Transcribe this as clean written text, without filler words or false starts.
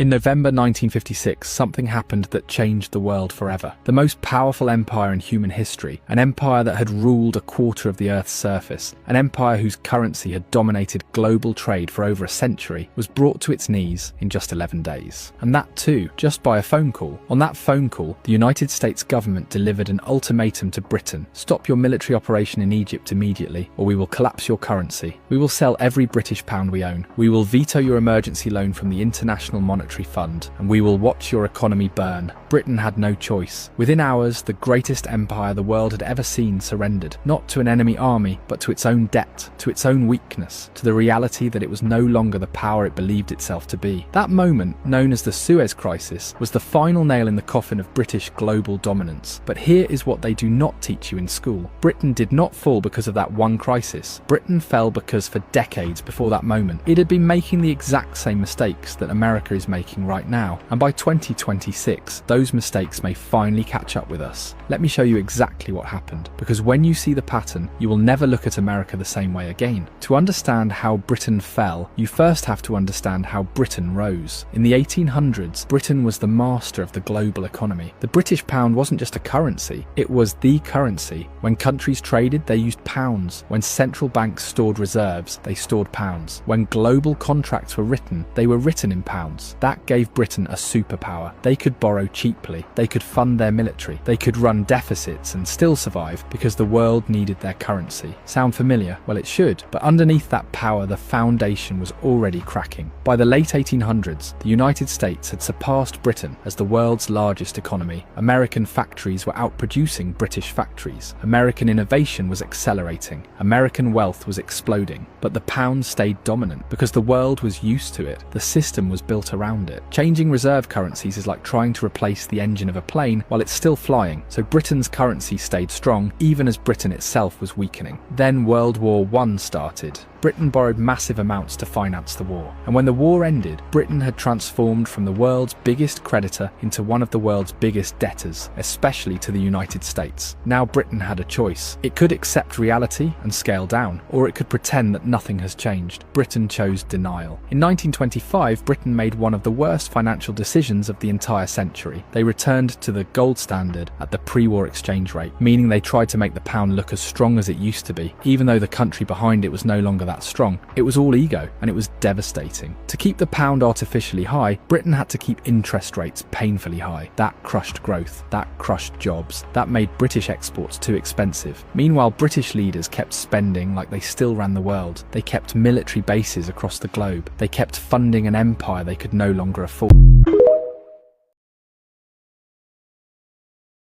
In November 1956, something happened that changed the world forever. The most powerful empire in human history, an empire that had ruled a quarter of the Earth's surface, an empire whose currency had dominated global trade for over a century, was brought to its knees in just 11 days. And that too, just by a phone call. On that phone call, the United States government delivered an ultimatum to Britain: stop your military operation in Egypt immediately, or we will collapse your currency. We will sell every British pound we own. We will veto your emergency loan from the International Monetary Fund, and we will watch your economy burn. Britain had no choice. Within hours, the greatest empire the world had ever seen surrendered, not to an enemy army, but to its own debt, to its own weakness, to the reality that it was no longer the power it believed itself to be. That moment, known as the Suez Crisis, was the final nail in the coffin of British global dominance. But here is what they do not teach you in school. Britain did not fall because of that one crisis. Britain fell because for decades before that moment, it had been making the exact same mistakes that America is making right now, and by 2026 those mistakes may finally catch up with us. Let me show you exactly what happened, because when you see the pattern, you will never look at America the same way again. To understand how Britain fell, you first have to understand how Britain rose. In the 1800s, Britain was the master of the global economy. The British pound wasn't just a currency, it was the currency. When countries traded, they used pounds. When central banks stored reserves, they stored pounds. When global contracts were written, they were written in pounds. That gave Britain a superpower. They could borrow cheaply, they could fund their military, they could run deficits and still survive because the world needed their currency. Sound familiar? Well, it should, but underneath that power, the foundation was already cracking. By the late 1800s, the United States had surpassed Britain as the world's largest economy. American factories were outproducing British factories. American innovation was accelerating. American wealth was exploding. But the pound stayed dominant because the world was used to it. The system was built around it. Changing reserve currencies is like trying to replace the engine of a plane while it's still flying, so Britain's currency stayed strong even as Britain itself was weakening. Then World War I started. Britain borrowed massive amounts to finance the war, and when the war ended, Britain had transformed from the world's biggest creditor into one of the world's biggest debtors, especially to the United States. Now Britain had a choice. It could accept reality and scale down, or it could pretend that nothing has changed. Britain chose denial. In 1925, Britain made one of the worst financial decisions of the entire century. They returned to the gold standard at the pre-war exchange rate, meaning they tried to make the pound look as strong as it used to be, even though the country behind it was no longer that strong. It was all ego, and it was devastating. To keep the pound artificially high, Britain had to keep interest rates painfully high. That crushed growth, that crushed jobs, that made British exports too expensive. Meanwhile, British leaders kept spending like they still ran the world. They kept military bases across the globe. They kept funding an empire they could no longer afford.